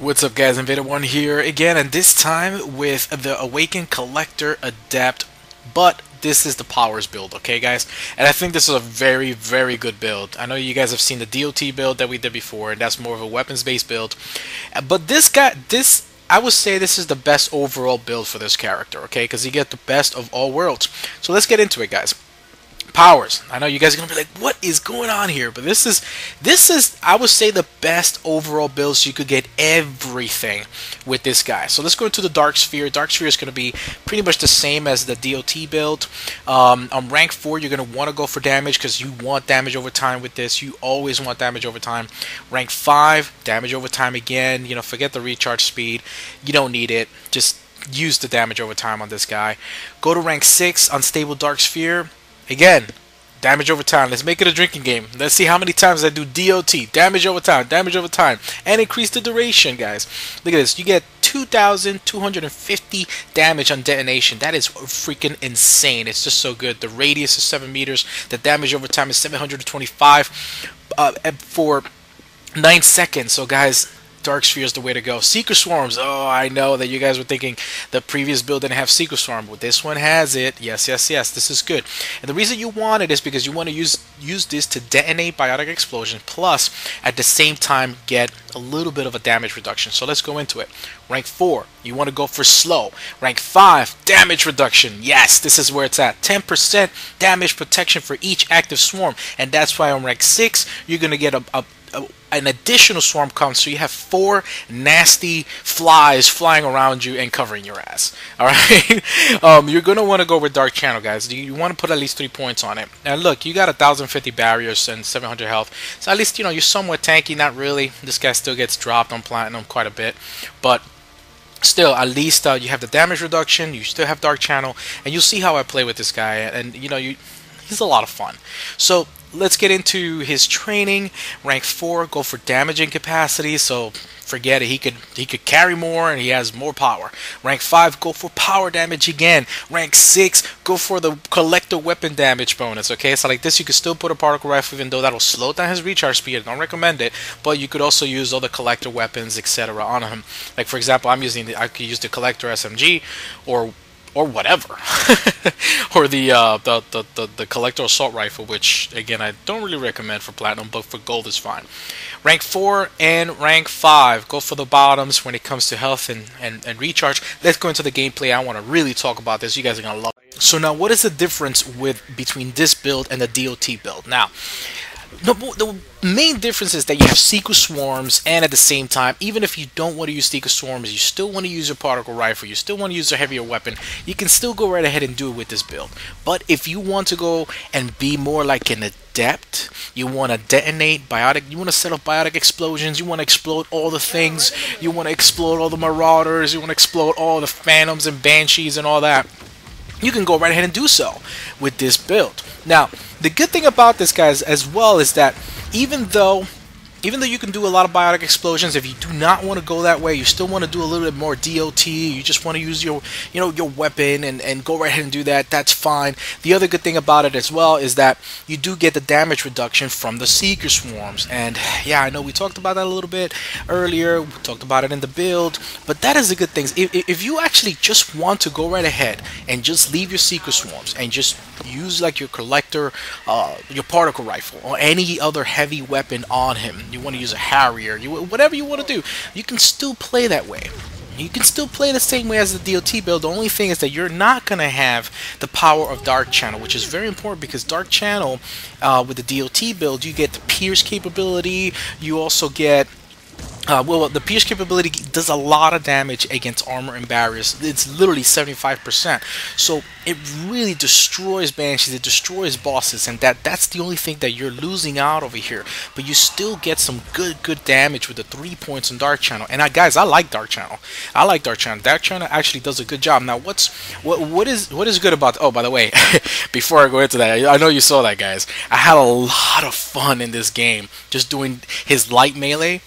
What's up, guys? Invader1 here again, and this time with the Awakened Collector Adept, but this is the powers build, okay, guys? And I think this is a very, very good build. I know you guys have seen the DOT build that we did before, and that's more of a weapons-based build. But I would say this is the best overall build for this character, okay? Because you get the best of all worlds. So let's get into it, guys. Powers. I know you guys are gonna be like, what is going on here? But this is I would say the best overall build, so you could get everything with this guy. So let's go into the Dark Sphere. Dark Sphere is gonna be pretty much the same as the DOT build. On rank 4, you're gonna want to go for damage because you want damage over time with this. You always want damage over time. Rank 5, damage over time again. You know, forget the recharge speed. You don't need it. Just use the damage over time on this guy. Go to rank 6, Unstable Dark Sphere. Again, damage over time. Let's make it a drinking game. Let's see how many times I do DOT. Damage over time, and increase the duration, guys. Look at this. You get 2,250 damage on detonation. That is freaking insane. It's just so good. The radius is 7 meters. The damage over time is 725 for 9 seconds. So, guys, Dark Sphere is the way to go. Seeker Swarms. Oh, I know that you guys were thinking the previous build didn't have Seeker Swarm, but this one has it. Yes, yes, yes. This is good. And the reason you want it is because you want to use this to detonate Biotic Explosion, plus at the same time get a little bit of a damage reduction. So let's go into it. Rank 4, you want to go for slow. Rank 5, damage reduction. Yes, this is where it's at. 10% damage protection for each active swarm. And that's why on rank 6, you're going to get an additional swarm count, so you have 4 nasty flies flying around you and covering your ass. Alright? You're going to want to go with Dark Channel, guys. You want to put at least 3 points on it. And look, you got 1,050 barriers and 700 health. So at least, you know, you're somewhat tanky. Not really. This guy still gets dropped on Platinum quite a bit. But still, at least you have the damage reduction. You still have Dark Channel. And you'll see how I play with this guy. And, you know, he's a lot of fun. So let's get into his training. Rank 4, go for damaging capacity, so forget it. He could carry more and he has more power. Rank 5, go for power damage again. Rank 6, go for the collector weapon damage bonus. Okay, so like this, you could still put a particle rifle, even though that'll slow down his recharge speed. I don't recommend it, but you could also use other collector weapons, etc. on him. Like for example, I could use the collector SMG or whatever, or the collector assault rifle, which again I don't really recommend for platinum, but for gold is fine. Rank 4 and rank 5, go for the bottoms when it comes to health and recharge. Let's go into the gameplay. I want to really talk about this. You guys are gonna love it. So now, what is the difference between this build and the DOT build? Now, the main difference is that you have Seeker Swarms, and at the same time, even if you don't want to use Seeker Swarms, you still want to use your particle rifle, you still want to use a heavier weapon, you can still go right ahead and do it with this build. But if you want to go and be more like an adept, you want to detonate Biotic, you want to set up Biotic explosions, you want to explode all the things, you want to explode all the Marauders, you want to explode all the Phantoms and Banshees and all that, you can go right ahead and do so with this build. Now, the good thing about this, guys, as well, is that even though you can do a lot of Biotic explosions, if you do not want to go that way, you still want to do a little bit more DOT, you just want to use your weapon and go right ahead and do that, that's fine. The other good thing about it as well is that you do get the damage reduction from the Seeker Swarms. And yeah, I know we talked about that a little bit earlier, we talked about it in the build, but that is the good thing. If you actually just want to go right ahead and just leave your Seeker Swarms and just use like your collector, your particle rifle, or any other heavy weapon on him, you want to use a Harrier, whatever you want to do, you can still play that way. You can still play the same way as the DOT build. The only thing is that you're not going to have the power of Dark Channel, which is very important, because Dark Channel, with the DOT build, you get the pierce capability, you also get well, the pierce capability does a lot of damage against armor and barriers. It's literally 75%. So it really destroys Banshees, it destroys bosses, and that's the only thing that you're losing out over here. But you still get some good damage with the 3 points in Dark Channel. And guys, I like Dark Channel. I like Dark Channel. Dark Channel actually does a good job. Now, what is good about? Oh, by the way, before I go into that, I know you saw that, guys. I had a lot of fun in this game just doing his light melee.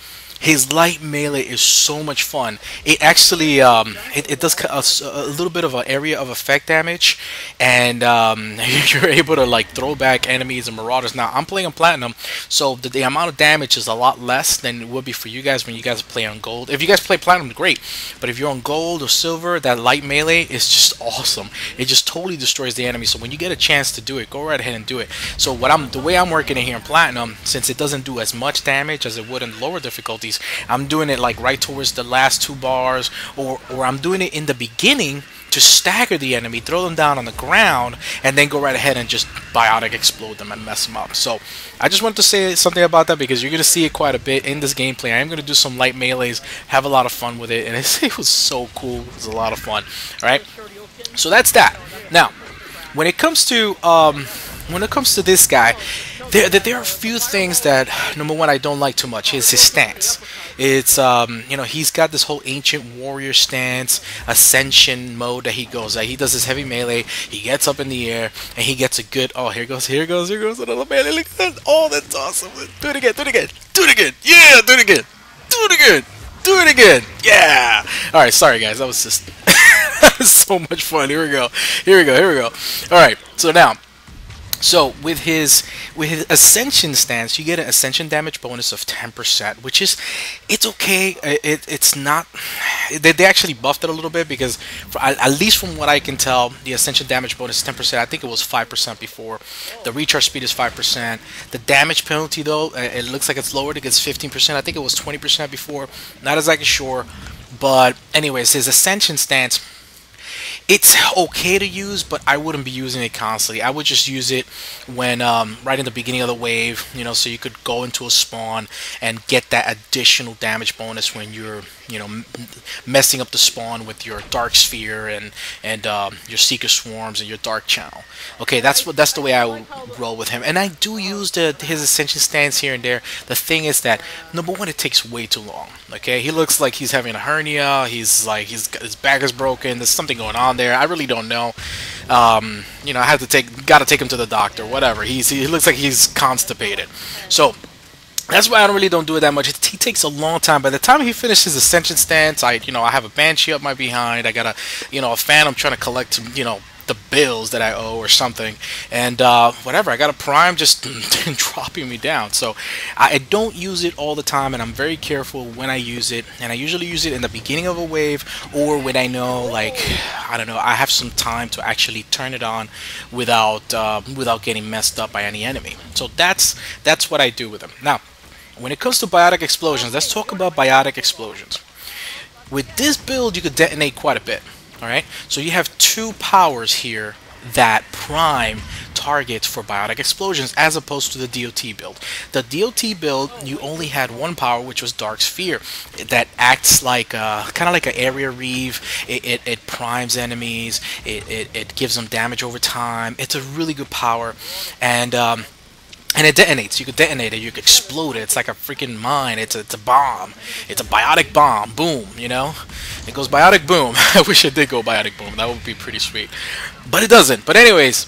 His light melee is so much fun. It actually it does a little bit of an area of effect damage, and you're able to like throw back enemies and marauders. Now I'm playing on platinum, so the amount of damage is a lot less than it would be for you guys when you guys play on gold. If you guys play platinum, great, but if you're on gold or silver, that light melee is just awesome. It just totally destroys the enemy. So when you get a chance to do it, go right ahead and do it. So the way I'm working it here in platinum, since it doesn't do as much damage as it would in lower difficulties, I'm doing it like right towards the last 2 bars, or I'm doing it in the beginning to stagger the enemy, throw them down on the ground, and then go right ahead and just biotic explode them and mess them up. So I just wanted to say something about that because you're going to see it quite a bit in this gameplay. I am going to do some light melees, have a lot of fun with it, and it was so cool. It was a lot of fun. Alright, so that's that. Now, when it comes to this guy, there are a few things that, number one, I don't like too much. Is his stance. It's you know, he's got this whole ancient warrior stance, ascension mode that he goes. He does his heavy melee. He gets up in the air and he gets a good. Oh, here goes another melee. Look at that! Oh, that's awesome! Do it again! Yeah, do it again! Do it again! Yeah! All right, sorry guys, that was just so much fun. Here we go. All right, so now. So with his Ascension stance, you get an Ascension damage bonus of 10%, which is, it's okay. It's not. They actually buffed it a little bit because, at least from what I can tell, the Ascension damage bonus is 10%. I think it was 5% before. The recharge speed is 5%. The damage penalty, though, it looks like it's lowered. It gets 15%. I think it was 20% before. Not exactly sure. But anyways, his Ascension stance, it's okay to use, but I wouldn't be using it constantly. I would just use it when right in the beginning of the wave, you know, so you could go into a spawn and get that additional damage bonus when you're, you know, messing up the spawn with your dark sphere and your seeker swarms and your dark channel. Okay, that's the way I would roll with him. And I do use his Ascension stance here and there. The thing is that, number one, it takes way too long. Okay, he looks like he's having a hernia. He's like his back is broken. There's something going on there. I really don't know. You know, I gotta take him to the doctor. Whatever. He looks like he's constipated. So that's why I really don't do it that much. He takes a long time. By the time he finishes Ascension stance, I have a Banshee up my behind. I got a Phantom trying to collect, you know, the bills that I owe or something, and whatever, I got a Prime just dropping me down. So I don't use it all the time, and I'm very careful when I use it, and I usually use it in the beginning of a wave, or when I know, like, I don't know, I have some time to actually turn it on without getting messed up by any enemy. So that's what I do with them. Now, when it comes to biotic explosions, let's talk about biotic explosions. With this build, you could detonate quite a bit. Alright, so you have 2 powers here that prime targets for biotic explosions as opposed to the DOT build. The DOT build, you only had 1 power, which was Dark Sphere, that acts like kind of like an area reeve. It primes enemies, it gives them damage over time. It's a really good power, and it detonates. You could detonate it. You could explode it. It's like a freaking mine. It's a bomb. It's a biotic bomb. Boom. You know, it goes biotic boom. I wish it did go biotic boom. That would be pretty sweet, but it doesn't. But anyways,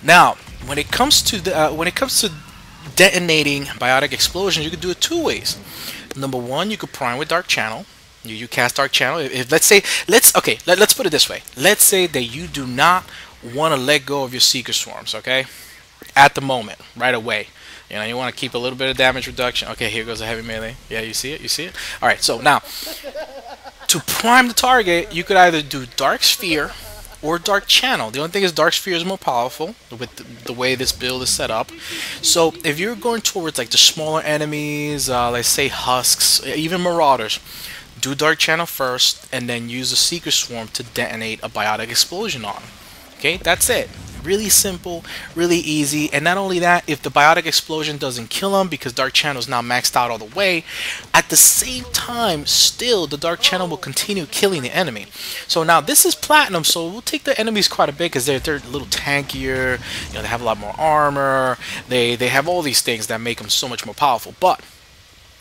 now when it comes to detonating biotic explosions, you could do it 2 ways. Number one, you could prime with Dark Channel. You cast Dark Channel. If let's put it this way. Let's say that you do not want to let go of your Seeker Swarms. Okay. At the moment, right away, you know, you want to keep a little bit of damage reduction. Okay, here goes a heavy melee. Yeah, you see it. All right, so now to prime the target, you could either do Dark Sphere or Dark Channel. The only thing is Dark Sphere is more powerful with the way this build is set up. So if you're going towards like the smaller enemies, let's say husks, even marauders, do Dark Channel first, and then use the Seeker Swarm to detonate a biotic explosion on. Okay, that's it. Really simple, really easy. And not only that, if the biotic explosion doesn't kill him because Dark Channel is not maxed out all the way, at the same time, still the Dark Channel will continue killing the enemy. So now this is platinum, so we'll take the enemies quite a bit because they're a little tankier. You know, they have a lot more armor. They have all these things that make them so much more powerful. But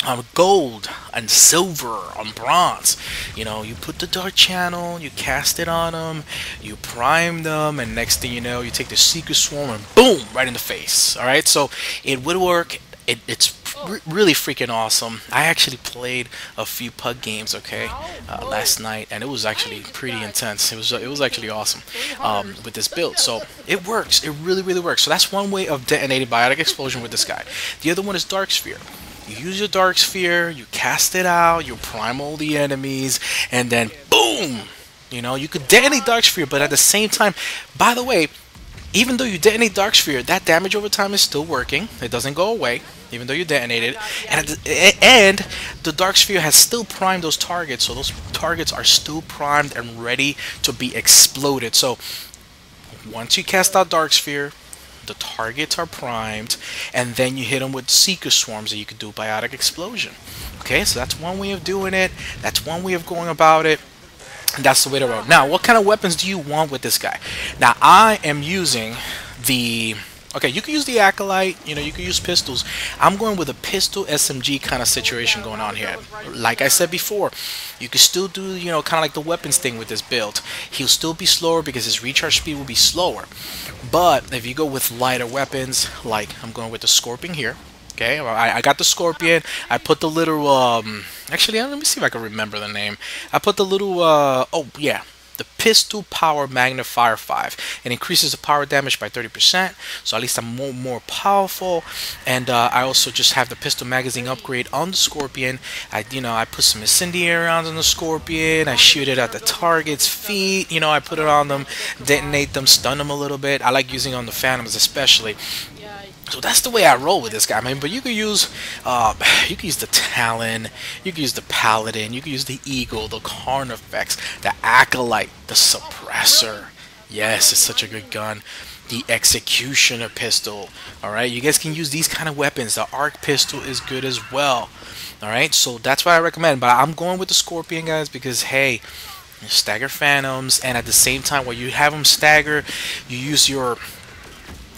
on gold and silver, on bronze, you know, you put the Dark Channel, you cast it on them, you prime them, and next thing you know, you take the Seeker Swarm and boom, right in the face. All right, so it would work. It's really freaking awesome. I actually played a few pug games, okay, last night, and it was actually pretty intense. It was actually awesome with this build. So it works. It really works. So that's one way of detonating Biotic Explosion with this guy. The other one is Dark Sphere. You use your Dark Sphere, you cast it out, you prime all the enemies, and then boom! You know, you could detonate Dark Sphere, but at the same time, by the way, even though you detonate Dark Sphere, that damage over time is still working. It doesn't go away, even though you detonate it. And the Dark Sphere has still primed those targets, so those targets are still primed and ready to be exploded. So once you cast out Dark Sphere, the targets are primed, and then you hit them with Seeker Swarms, and you can do Biotic Explosion. Okay, so that's one way of doing it. That's one way of going about it. That's the way to roll. Now, what kind of weapons do you want with this guy? Now, I am using the... Okay, you can use the Acolyte, you know, you can use pistols. I'm going with a pistol SMG kind of situation going on here. Like I said before, you can still do, you know, kind of like the weapons thing with this build. He'll still be slower because his recharge speed will be slower. But if you go with lighter weapons, like I'm going with the Scorpion here. Okay, I got the Scorpion. I put the little, actually, let me see if I can remember the name. I put the little, oh, yeah, the Pistol Power Magnifier 5. It increases the power damage by 30%, so at least I'm more powerful. And I also just have the pistol magazine upgrade on the Scorpion. I put some incendiary rounds on the Scorpion. I shoot it at the target's feet. You know, I put it on them, detonate them, stun them a little bit. I like using it on the Phantoms especially. So that's the way I roll with this guy, man. But you could use the Talon, you could use the Paladin, you could use the Eagle, the Carnifex, the Acolyte, the Suppressor. Yes, it's such a good gun. The Executioner pistol. All right, you guys can use these kind of weapons. The Arc pistol is good as well. All right, so that's what I recommend. But I'm going with the Scorpion, guys, because hey, you stagger Phantoms, and at the same time, while you have them stagger, you use your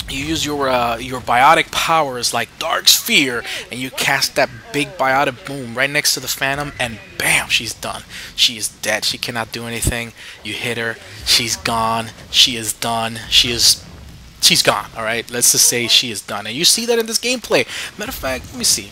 biotic powers like Dark Sphere, and you cast that big biotic boom right next to the Phantom, and bam, she's done. She is dead. She cannot do anything. You hit her, she's gone. She is done. She's gone. All right, let's just say she is done, and you see that in this gameplay. Matter of fact, let me see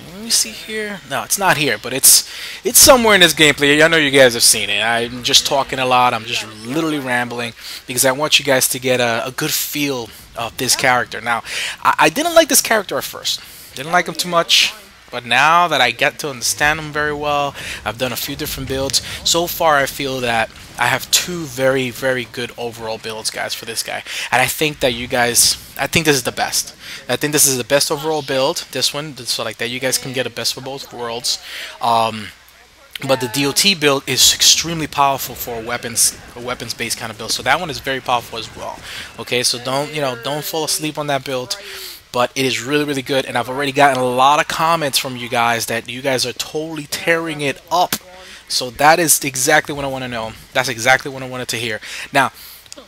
here. No, it's not here, but it's somewhere in this gameplay. I know you guys have seen it. I'm just talking a lot. I'm just literally rambling because I want you guys to get a good feel of this character. Now, I didn't like this character at first. Didn't like him too much. But now that I get to understand him very well, I've done a few different builds. So far, I feel that I have two very good overall builds, guys, for this guy. And I think that I think this is the best. I think this is the best overall build. This one, so like that you guys can get a best of both worlds. But the DOT build is extremely powerful for a weapons-based kind of build. So that one is very powerful as well. Okay, so don't fall asleep on that build. But it is really good, and I've already gotten a lot of comments from you guys that you guys are totally tearing it up. So that is exactly what I want to know. That's exactly what I wanted to hear. Now,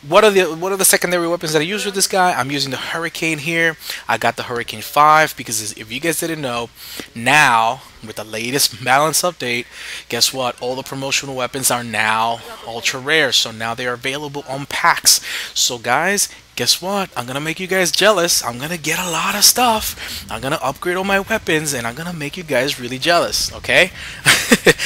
what are the secondary weapons that I use with this guy? I'm using the Hurricane here. I got the Hurricane 5 because if you guys didn't know, now with the latest balance update, guess what? All the promotional weapons are now ultra rare. So now they are available on packs. So guys, guess what? I'm gonna make you guys jealous. I'm gonna get a lot of stuff. I'm gonna upgrade all my weapons, and I'm gonna make you guys really jealous. Okay?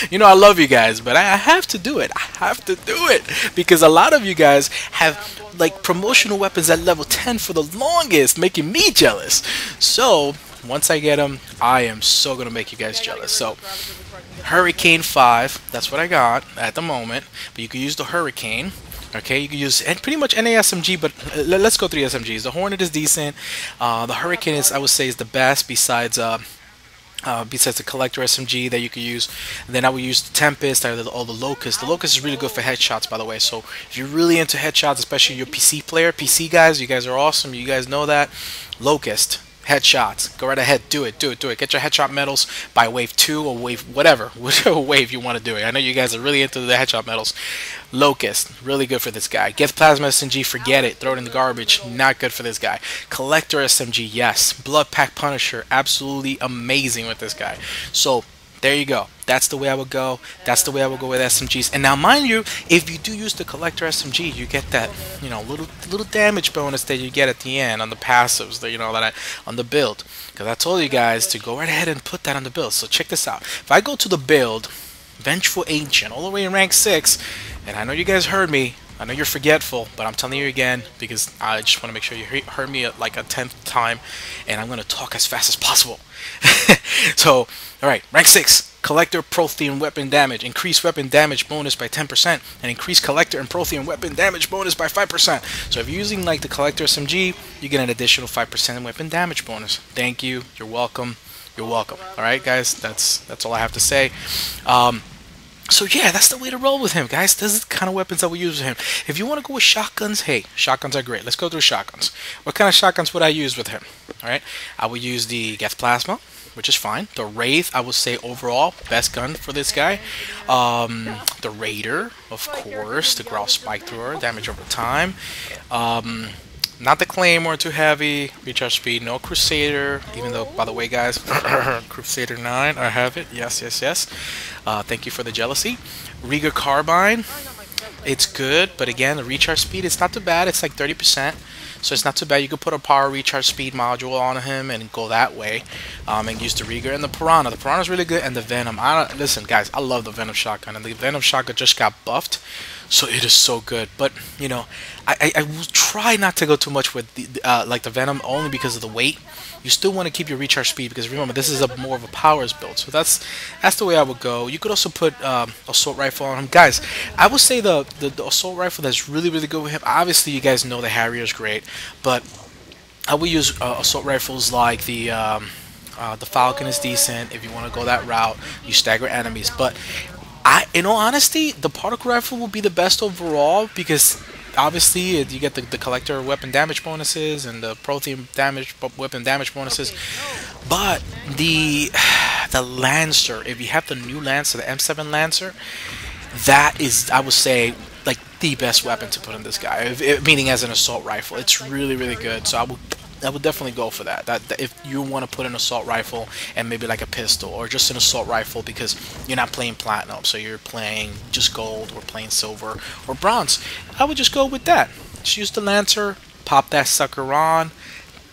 You know I love you guys, but I have to do it. I have to do it because a lot of you guys have like promotional weapons at level 10 for the longest, making me jealous. So once I get them, I am so gonna make you guys jealous. So Hurricane 5, that's what I got at the moment. But you can use the Hurricane. Okay, you can use pretty much any SMG, but let's go through the SMGs. The Hornet is decent. The Hurricane is, I would say, is the best besides the Collector SMG that you could use. And then I would use the Tempest or the Locust. The Locust is really good for headshots, by the way. So if you're really into headshots, especially your PC player, PC guys, you guys are awesome. You guys know that. Locust. Headshots. Go right ahead. Do it. Get your headshot medals by wave 2 or wave whatever. Whichever wave you want to do it. I know you guys are really into the headshot medals. Locust. Really good for this guy. Get Plasma SMG. Forget it. Throw it in the garbage. Not good for this guy. Collector SMG. Yes. Blood Pack Punisher. Absolutely amazing with this guy. So There you go. That's the way I would go. That's the way I would go with SMGs. And now, mind you, if you do use the collector SMG, you get that, little damage bonus that you get at the end on the passives, on the build. Because I told you guys to go right ahead and put that on the build. So check this out. If I go to the build, Vengeful Ancient, all the way in rank 6, and I know you guys heard me. I know you're forgetful, but I'm telling you again because I just want to make sure you heard me at like a 10th time, and I'm going to talk as fast as possible. So, alright, rank 6, Collector Prothean Weapon Damage. Increase weapon damage bonus by 10%, and increase Collector and Prothean Weapon Damage bonus by 5%. So if you're using like the Collector SMG, you get an additional 5% weapon damage bonus. Thank you, you're welcome, you're welcome. Alright guys, that's all I have to say. So yeah, that's the way to roll with him, guys. This is the kind of weapons that we use with him. If you want to go with shotguns, hey, shotguns are great. Let's go through shotguns. What kind of shotguns would I use with him? Alright, I would use the Geth Plasma, which is fine. The Wraith, I would say overall, best gun for this guy. The Raider, of course, the Growl Spike Thrower, damage over time. Not the Claymore, too heavy. Recharge speed, no Crusader. Even though, by the way, guys, Crusader 9, I have it. Yes, yes, yes. Thank you for the jealousy. Rieger Carbine, it's good, but again, the recharge speed, it's not too bad. It's like 30%, so it's not too bad. You could put a power recharge speed module on him and go that way, and use the Rieger and the Piranha. The Piranha's really good, and the Venom. Listen, guys, I love the Venom shotgun, and the Venom shotgun just got buffed. So it is so good, but I will try not to go too much with the Venom, only because of the weight. You still want to keep your recharge speed, because remember, this is more of a powers build. So that's the way I would go. You could also put assault rifle on him, guys. I would say the assault rifle that's really good with him. Obviously, you guys know the Harrier is great, but I would use assault rifles like the Falcon is decent if you want to go that route. You stagger enemies, but in all honesty, the particle rifle will be the best overall, because obviously you get the collector weapon damage bonuses and the protein damage weapon damage bonuses, but the Lancer, if you have the new Lancer, the M7 Lancer, that is, I would say, like the best weapon to put in this guy, meaning as an assault rifle. It's really good, so I would definitely go for that. That if you want to put an assault rifle and maybe like a pistol, or just an assault rifle because you're not playing platinum, so you're playing just gold or playing silver or bronze, I would just go with that. Just use the Lancer, pop that sucker on,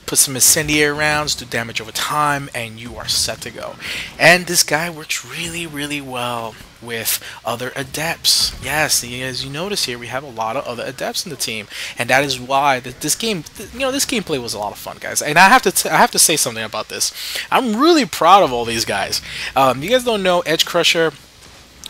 put some incendiary rounds, do damage over time, and you are set to go. And this guy works really well with other adepts. Yes, as you notice here, we have a lot of other adepts in the team, and that is why this game, this gameplay was a lot of fun, guys. And I have to say something about this. I'm really proud of all these guys. You guys don't know, Edge Crusher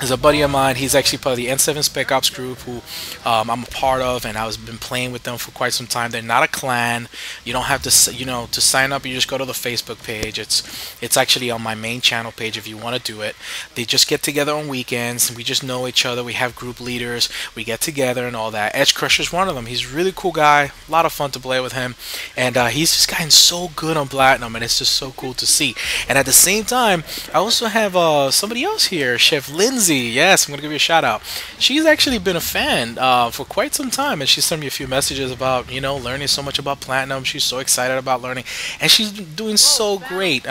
is a buddy of mine. He's actually part of the N7 Spec Ops group, who I'm a part of, and I've been playing with them for quite some time. They're not a clan. You don't have to, to sign up. You just go to the Facebook page. It's actually on my main channel page if you want to do it. They just get together on weekends. We just know each other. We have group leaders. We get together and all that. Edge Crusher's one of them. He's a really cool guy. A lot of fun to play with him, and he's just gotten so good on Platinum, and it's just so cool to see. And at the same time, I also have somebody else here, Chef Lindsay. Yes, I'm gonna give you a shout out. She's actually been a fan for quite some time, and she sent me a few messages about learning so much about Platinum. She's so excited about learning, and she's doing so great.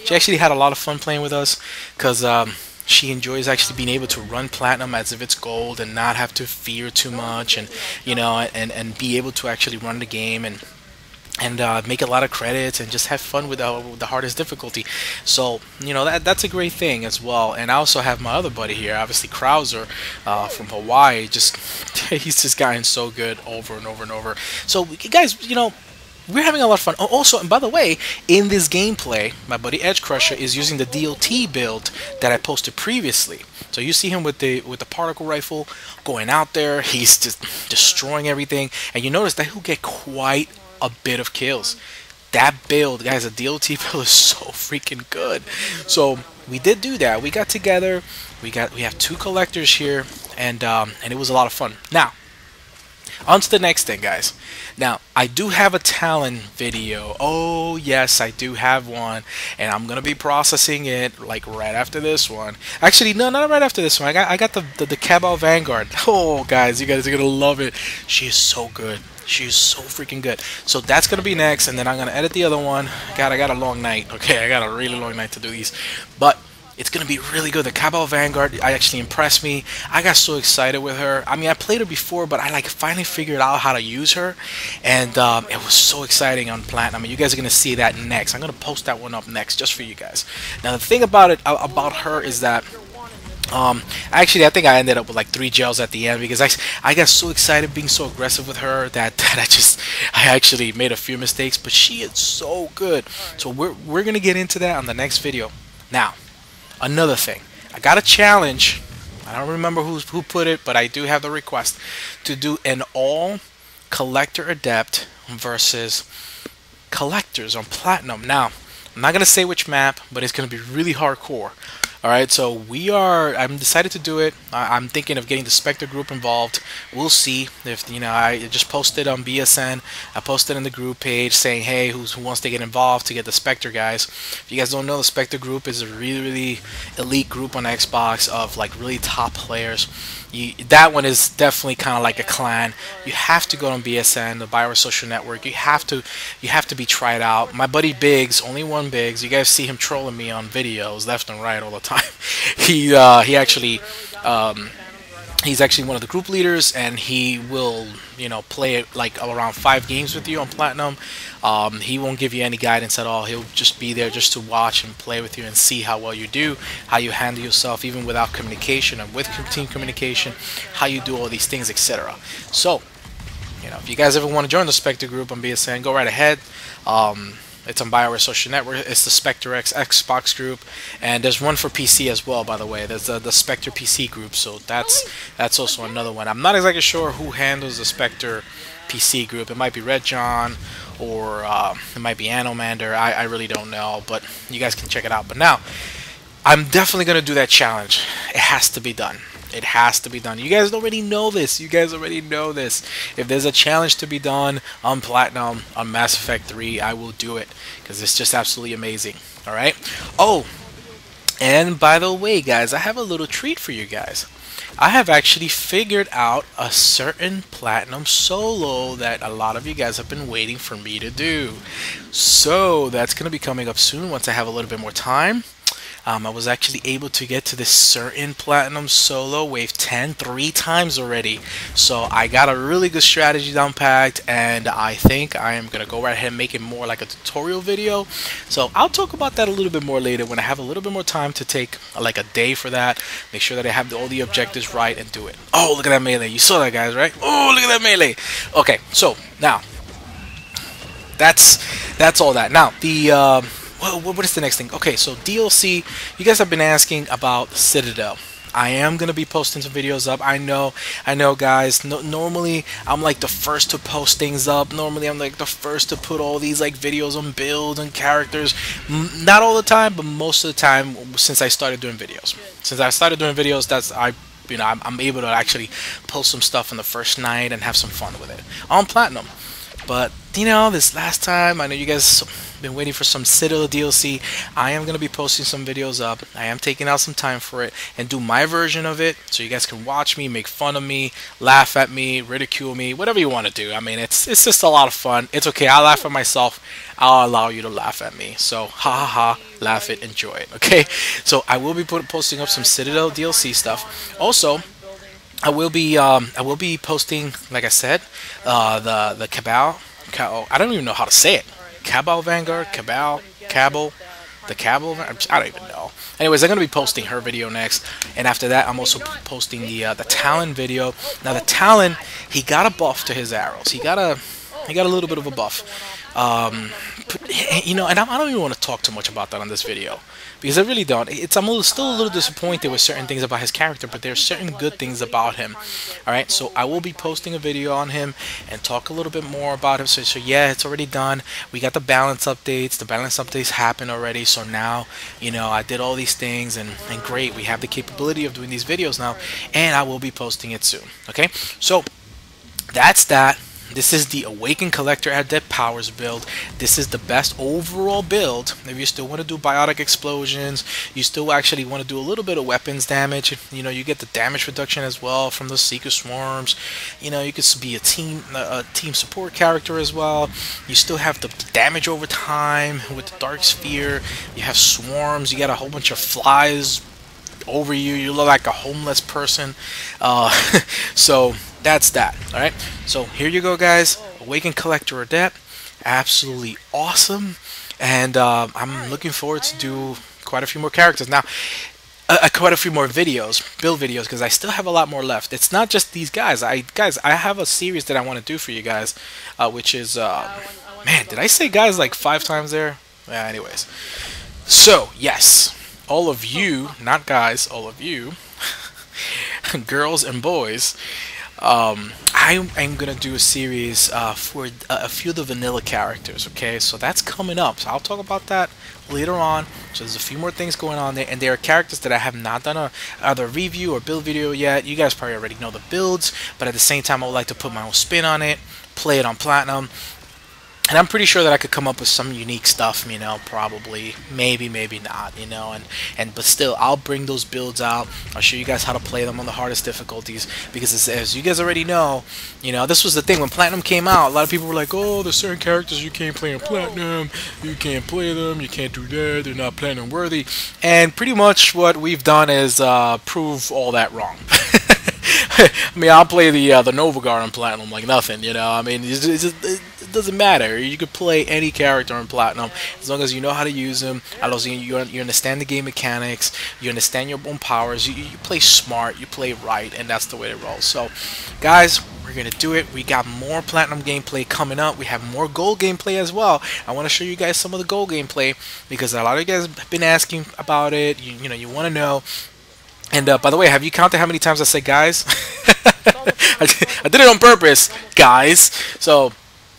She actually had a lot of fun playing with us, because she enjoys actually being able to run Platinum as if it's gold and not have to fear too much, and and be able to actually run the game and make a lot of credits and just have fun with the hardest difficulty. So that's a great thing as well. And I also have my other buddy here, obviously Krauser from Hawaii. Just he's just gotten so good over and over. So guys, we're having a lot of fun. Oh, also, and by the way, in this gameplay, my buddy Edge Crusher is using the DOT build that I posted previously. So you see him with the particle rifle going out there. He's just destroying everything, and you notice that he'll get quite a bit of kills. That build, guys, the DOT build is so freaking good. So we did do that. We got together. We have 2 collectors here, and it was a lot of fun. Now, on to the next thing, guys. Now, I do have a talent video. Oh yes, I do have one, and I'm gonna be processing it like right after this one. Actually, no, not right after this one. I got the Cabal Vanguard. Oh guys, you guys are gonna love it. She is so good. She's so freaking good. So that's gonna be next, and then I'm gonna edit the other one. God, I got a long night. Okay, I got a really long night to do these. But It's gonna be really good. The Cabal Vanguard I actually impressed me. I got so excited with her. I mean, I played her before, but I like finally figured out how to use her, and it was so exciting on Platinum. And you guys are gonna see that next. I'm gonna post that one up next just for you guys. Now the thing about it about her is that actually I think I ended up with like 3 gels at the end because I got so excited being so aggressive with her that I actually made a few mistakes, but she is so good. So we're gonna get into that on the next video. Now, another thing, I got a challenge. I don't remember who put it, but I do have the request to do an all collector adept versus collectors on Platinum. Now, I'm not gonna say which map, but it's gonna be really hardcore. Alright, so I'm decided to do it. I'm thinking of getting the Spectre group involved. We'll see. If, you know, I just posted on BSN. I posted in the group page saying, hey, who wants to get involved to get the Spectre guys. If you guys don't know, the Spectre group is a really elite group on Xbox of like really top players. That one is definitely kind of like a clan. You have to go on BSN, the Biotic social network. You have to be tried out. My buddy Biggs, only one Biggs. You guys see him trolling me on videos left and right all the time. He actually he's actually one of the group leaders, and he will, you know, play it like around 5 games with you on Platinum. He won't give you any guidance at all. He'll just be there just to watch and play with you and see how well you do, how you handle yourself even without communication and with team communication, how you do all these things, etc. So, you know, if you guys ever want to join the Spectre group on BSN, go right ahead. It's on Bioware Social Network. It's the Spectre X Xbox group, and there's one for PC as well. By the way, there's the Spectre PC group, so that's also another one. I'm not exactly sure who handles the Spectre PC group. It might be Red John, or it might be Anomander. I really don't know, but you guys can check it out. But now, I'm definitely gonna do that challenge. It has to be done. It has to be done. You guys already know this. You guys already know this. If there's a challenge to be done on Platinum, on Mass Effect 3, I will do it. Because it's just absolutely amazing. Alright? Oh, and by the way, guys, I have a little treat for you guys. I have actually figured out a certain Platinum solo that a lot of you guys have been waiting for me to do. So, that's going to be coming up soon once I have a little bit more time. I was actually able to get to this certain Platinum solo wave 10 3 times already. So I got a really good strategy down packed, and I think I am gonna go right ahead and make it more like a tutorial video. So I'll talk about that a little bit more later when I have a little bit more time to take like a day for that. Make sure that I have all the objectives right and do it. Oh, look at that melee. You saw that, guys, right? Oh, look at that melee. Okay, so now that's all that. Now the what is the next thing? Okay, so DLC. You guys have been asking about Citadel. I am gonna be posting some videos up. I know, guys. Normally, I'm like the first to post things up. Normally, I'm like the first to put all these like videos on builds and characters. Not all the time, but most of the time since I started doing videos. I'm able to actually post some stuff on the first night and have some fun with it on Platinum. But you know, this last time, I know you guys been waiting for some Citadel DLC. I am going to be posting some videos up. I am taking out some time for it and do my version of it, so you guys can watch me, make fun of me, laugh at me, ridicule me, whatever you want to do. I mean, it's just a lot of fun. It's okay. I'll laugh at myself. I'll allow you to laugh at me. So ha ha ha, laugh it, enjoy it. Okay. So I will be posting up some Citadel DLC stuff. Also, I will be posting, like I said, the Cabal. I don't even know how to say it. Cabal Vanguard, Cabal, the Cabal. I don't even know. Anyways, I'm gonna be posting her video next, and after that, I'm also posting the Talon video. Now, the Talon, he got a buff to his arrows. He got a little bit of a buff. You know, and I don't even want to talk too much about that on this video, because I really don't. I'm still a little disappointed with certain things about his character, but there's certain good things about him. Alright, so I will be posting a video on him and talk a little bit more about him. So yeah, it's already done. We got the balance updates. The balance updates happen already, so now, you know, I did all these things, and great, we have the capability of doing these videos now, and I will be posting it soon. Okay, so that's that. This is the Awakened Collector Adept Powers build. This is the best overall build. If you still want to do biotic explosions, you still actually want to do a little bit of weapons damage. You know, you get the damage reduction as well from the Seeker Swarms. You know, you could be a team support character as well. You still have the damage over time with the Dark Sphere. You have swarms. You got a whole bunch of flies over you. You look like a homeless person. So that's that. All right. So here you go, guys. Awakened Collector Adept, absolutely awesome, and I'm looking forward to do quite a few more characters now. Quite a few more videos, build videos, because I still have a lot more left. It's not just these guys. I have a series that I want to do for you guys, which is man, did I say guys like 5 times there? Yeah, anyways, so yes, all of you, not guys, all of you, girls and boys. I'm gonna do a series for a few of the vanilla characters. Okay, so that's coming up. So I'll talk about that later on. So there's a few more things going on there, and there are characters that I have not done a either review or build video yet. You guys probably already know the builds, but at the same time, I would like to put my own spin on it, play it on platinum. And I'm pretty sure that I could come up with some unique stuff, you know, probably, maybe not, you know, but still, I'll bring those builds out. I'll show you guys how to play them on the hardest difficulties, because as you guys already know, you know, this was the thing when Platinum came out. A lot of people were like, oh, there's certain characters you can't play on Platinum, you can't play them, you can't do that, they're not Platinum worthy. And pretty much what we've done is prove all that wrong. I mean, I'll play the Nova Guard on Platinum like nothing, you know. I mean, it doesn't matter. You could play any character on Platinum as long as you know how to use them. As long as you understand the game mechanics, you understand your own powers. You play smart, you play right, and that's the way it rolls. So, guys, we're gonna do it. We got more Platinum gameplay coming up. We have more Gold gameplay as well. I want to show you guys some of the Gold gameplay because a lot of you guys have been asking about it. You know, you want to know. And by the way, have you counted how many times I say guys? I did it on purpose, guys. So,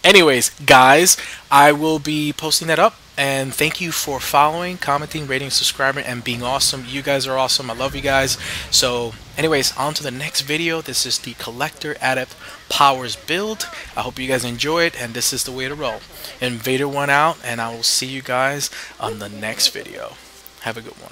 anyways, guys, I will be posting that up. And thank you for following, commenting, rating, subscribing, and being awesome. You guys are awesome. I love you guys. So, anyways, on to the next video. This is the Collector Adept Powers build. I hope you guys enjoy it, and this is the way to roll. Invader 1 out, and I will see you guys on the next video. Have a good one.